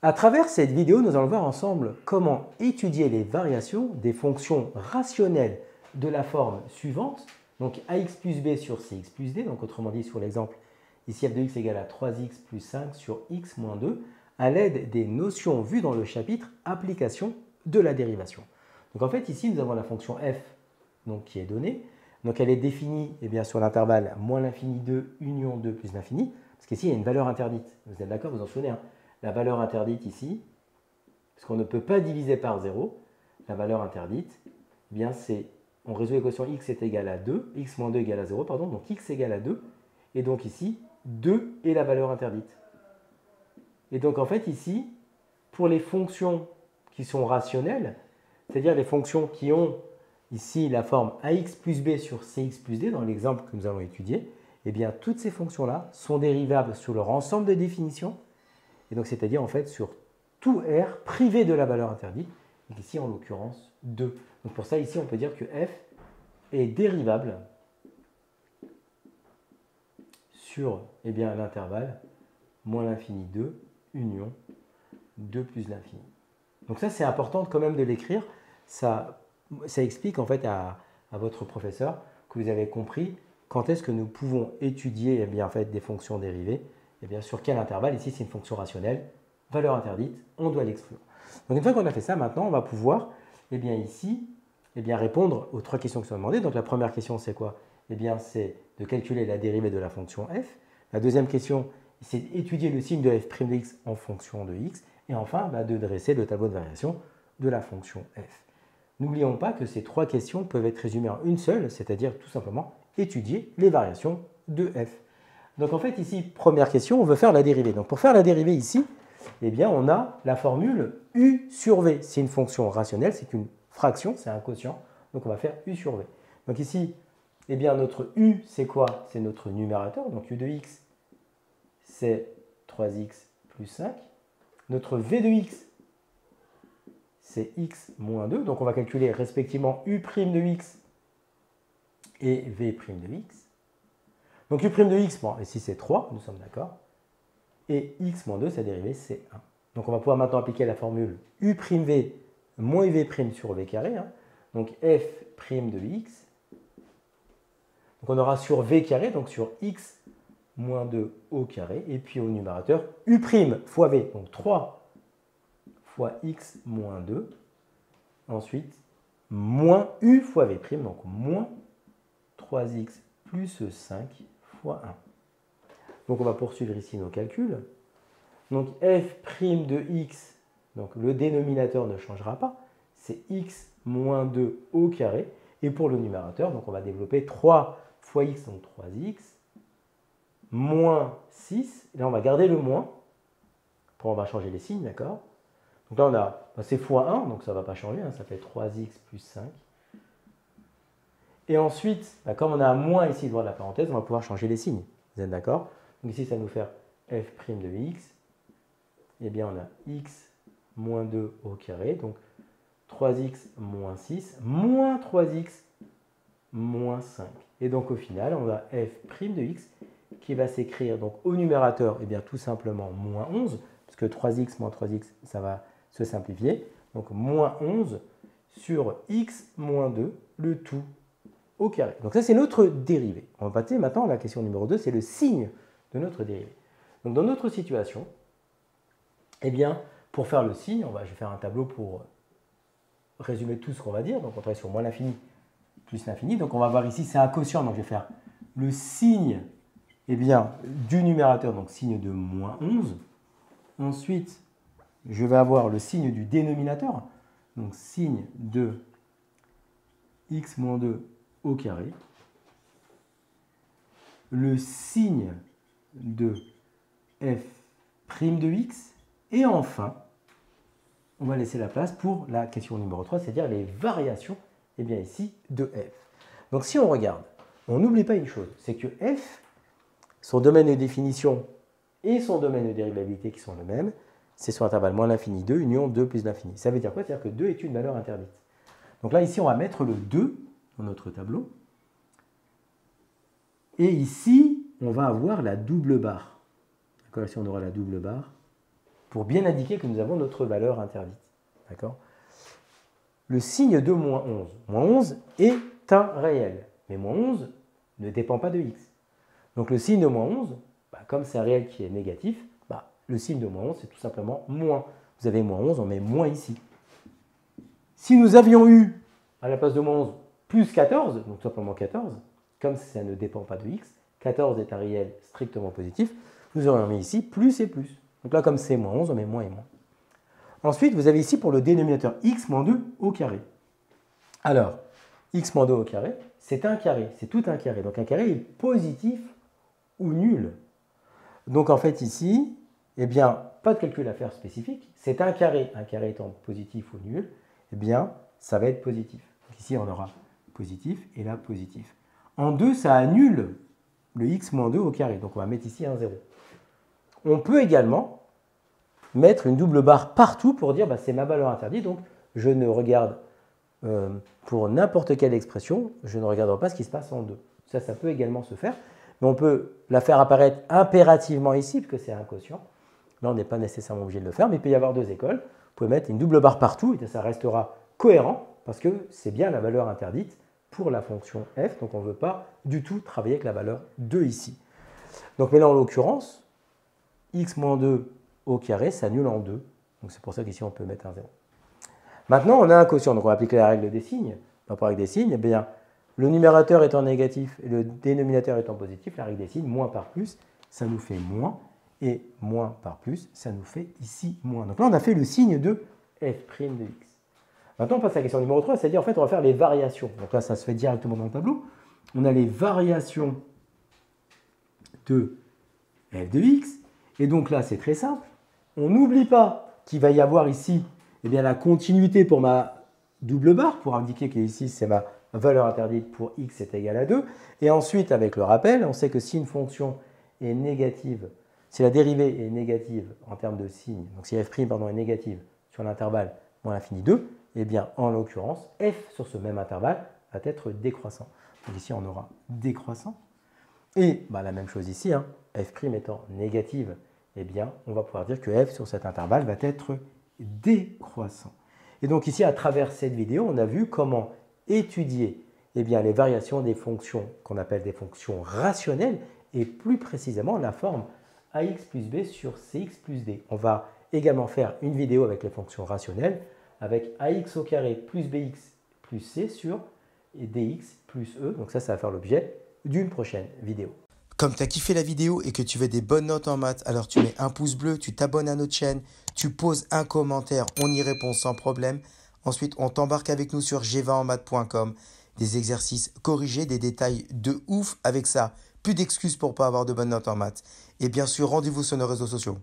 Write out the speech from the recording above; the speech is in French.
À travers cette vidéo, nous allons voir ensemble comment étudier les variations des fonctions rationnelles de la forme suivante, donc ax plus b sur cx plus d, donc autrement dit sur l'exemple ici f de x égale à 3x plus 5 sur x moins 2, à l'aide des notions vues dans le chapitre application de la dérivation. Donc en fait ici nous avons la fonction f donc, qui est donnée, donc elle est définie sur l'intervalle moins l'infini 2 union 2 plus l'infini, parce qu'ici il y a une valeur interdite, vous êtes d'accord, vous en souvenez, hein? La valeur interdite ici, parce qu'on ne peut pas diviser par 0, la valeur interdite, c'est, on résout l'équation x est égal à 2, x moins 2 égale à 0, pardon, donc x égale à 2, et donc ici, 2 est la valeur interdite. Et donc en fait ici, pour les fonctions qui sont rationnelles, c'est-à-dire les fonctions qui ont ici la forme ax plus b sur cx plus d, dans l'exemple que nous allons étudier, toutes ces fonctions-là sont dérivables sur leur ensemble de définitions, et donc c'est-à-dire en fait sur tout R privé de la valeur interdite, et ici en l'occurrence 2. Donc pour ça ici on peut dire que f est dérivable sur l'intervalle moins l'infini 2 union 2 plus l'infini. Donc ça c'est important quand même de l'écrire, ça explique en fait à votre professeur que vous avez compris quand est-ce que nous pouvons étudier des fonctions dérivées. Sur quel intervalle? Ici, c'est une fonction rationnelle, valeur interdite, on doit l'exclure. Donc, une fois qu'on a fait ça, maintenant, on va pouvoir, ici, répondre aux trois questions qui sont demandées. Donc, la première question, c'est quoi? C'est de calculer la dérivée de la fonction f. La deuxième question, c'est d'étudier le signe de f' de x en fonction de x. Et enfin, de dresser le tableau de variation de la fonction f. N'oublions pas que ces trois questions peuvent être résumées en une seule, c'est-à-dire tout simplement étudier les variations de f. Donc en fait ici, première question, on veut faire la dérivée. Donc pour faire la dérivée ici, on a la formule u sur v. C'est une fonction rationnelle, c'est une fraction, c'est un quotient. Donc on va faire u sur v. Donc ici, notre u, c'est quoi? C'est notre numérateur. Donc u de x, c'est 3x plus 5. Notre v de x, c'est x moins 2. Donc on va calculer respectivement u' de x et v' de x. Donc u' de x, bon, ici c'est 3, nous sommes d'accord. Et x moins 2, sa dérivée, c'est 1. Donc on va pouvoir maintenant appliquer la formule u'v moins uv' sur v carré. Hein. Donc f' de x. Donc on aura sur v carré, donc sur x moins 2 au carré. Et puis au numérateur, u' fois v, donc 3 fois x moins 2. Ensuite, moins u fois v', donc moins 3x plus 5 fois 1. Donc on va poursuivre ici nos calculs. Donc f' de x, donc le dénominateur ne changera pas, c'est x moins 2 au carré. Et pour le numérateur, donc on va développer 3 fois x, donc 3x, moins 6. Et là on va garder le moins. Après on va changer les signes, d'accord? Donc là on a, c'est fois 1, donc ça ne va pas changer, hein, ça fait 3x plus 5. Et ensuite, comme on a un moins ici devant la parenthèse, on va pouvoir changer les signes. Vous êtes d'accord? Donc ici, ça va nous faire f' de x. On a x moins 2 au carré, donc 3x moins 6, moins 3x moins 5. Et donc au final, on a f' de x qui va s'écrire donc au numérateur, tout simplement moins 11, parce que 3x moins 3x, ça va se simplifier. Donc moins 11 sur x moins 2, le tout au carré. Donc ça, c'est notre dérivée. On va passer maintenant à la question numéro 2, c'est le signe de notre dérivée. Donc dans notre situation, pour faire le signe, je vais faire un tableau pour résumer tout ce qu'on va dire. Donc on travaille sur moins l'infini plus l'infini. Donc on va voir ici, c'est un quotient, donc je vais faire le signe du numérateur, donc signe de moins 11. Ensuite, je vais avoir le signe du dénominateur, donc signe de x moins 2 au carré, le signe de f' de x, et enfin, on va laisser la place pour la question numéro 3, c'est-à-dire les variations ici de f. Donc si on regarde, on n'oublie pas une chose, c'est que f, son domaine de définition et son domaine de dérivabilité qui sont les mêmes, c'est sur l'intervalle moins l'infini 2 union 2 plus l'infini. Ça veut dire quoi? C'est-à-dire que 2 est une valeur interdite. Donc là, ici, on va mettre le 2 dans notre tableau. Et ici, on va avoir la double barre. D'accord, ici, on aura la double barre. pour bien indiquer que nous avons notre valeur interdite. D'accord? Le signe de moins 11. Moins 11 est un réel, mais moins 11 ne dépend pas de x. Donc le signe de moins 11, comme c'est un réel qui est négatif, le signe de moins 11, c'est tout simplement moins. Vous avez moins 11, on met moins ici. Si nous avions eu, à la place de moins 11, plus 14, donc tout simplement 14, comme ça ne dépend pas de x, 14 est un réel strictement positif, nous aurions mis ici plus et plus. Donc là, comme c'est moins 11, on met moins et moins. Ensuite, vous avez ici pour le dénominateur x moins 2 au carré. Alors, x moins 2 au carré, c'est un carré, c'est tout un carré. Donc un carré est positif ou nul. Donc en fait ici, eh bien, pas de calcul à faire spécifique, c'est un carré étant positif ou nul, eh bien, ça va être positif. Donc ici, on aura positif et là, positif. En 2, ça annule le x moins 2 au carré, donc on va mettre ici un 0. On peut également mettre une double barre partout pour dire c'est ma valeur interdite, donc je ne regarde, pour n'importe quelle expression, je ne regarderai pas ce qui se passe en 2. Ça peut également se faire, mais on peut la faire apparaître impérativement ici, parce que c'est un quotient. Là, on n'est pas nécessairement obligé de le faire, mais il peut y avoir deux écoles. Vous pouvez mettre une double barre partout, et ça restera cohérent, parce que c'est bien la valeur interdite pour la fonction f, donc on ne veut pas du tout travailler avec la valeur 2 ici. Donc, mais là, en l'occurrence, x moins 2 au carré s'annule en 2, donc c'est pour ça qu'ici, on peut mettre un 0. Maintenant, on a un quotient, donc on va appliquer la règle des signes. Par avec des signes, eh bien, le numérateur étant négatif et le dénominateur étant positif, la règle des signes, moins par plus, ça nous fait moins, et moins par plus, ça nous fait ici moins. Donc là, on a fait le signe de f' de x. Maintenant, on passe à la question numéro 3, c'est-à-dire, en fait, on va faire les variations. Donc là, ça se fait directement dans le tableau. On a les variations de f de x, et donc là, c'est très simple. On n'oublie pas qu'il va y avoir ici la continuité pour ma double barre, pour indiquer qu'ici, c'est ma valeur interdite pour x est égal à 2. Et ensuite, avec le rappel, on sait que si une fonction est négative, si la dérivée est négative en termes de signe, donc si f' est négative sur l'intervalle moins l'infini 2, eh bien, en l'occurrence, f sur ce même intervalle va être décroissant. Donc ici, on aura décroissant. Et la même chose ici, f' étant négative, eh bien, on va pouvoir dire que f sur cet intervalle va être décroissant. Et donc ici, à travers cette vidéo, on a vu comment étudier les variations des fonctions qu'on appelle des fonctions rationnelles et plus précisément la forme ax plus b sur cx plus d. On va également faire une vidéo avec les fonctions rationnelles avec ax au carré plus bx plus c sur dx plus e. Donc ça va faire l'objet d'une prochaine vidéo. Comme tu as kiffé la vidéo et que tu veux des bonnes notes en maths, alors tu mets un pouce bleu, tu t'abonnes à notre chaîne, tu poses un commentaire, on y répond sans problème. Ensuite, on t'embarque avec nous sur g20enmaths.com. Des exercices corrigés, des détails de ouf avec ça. Plus d'excuses pour ne pas avoir de bonnes notes en maths. Et bien sûr, rendez-vous sur nos réseaux sociaux.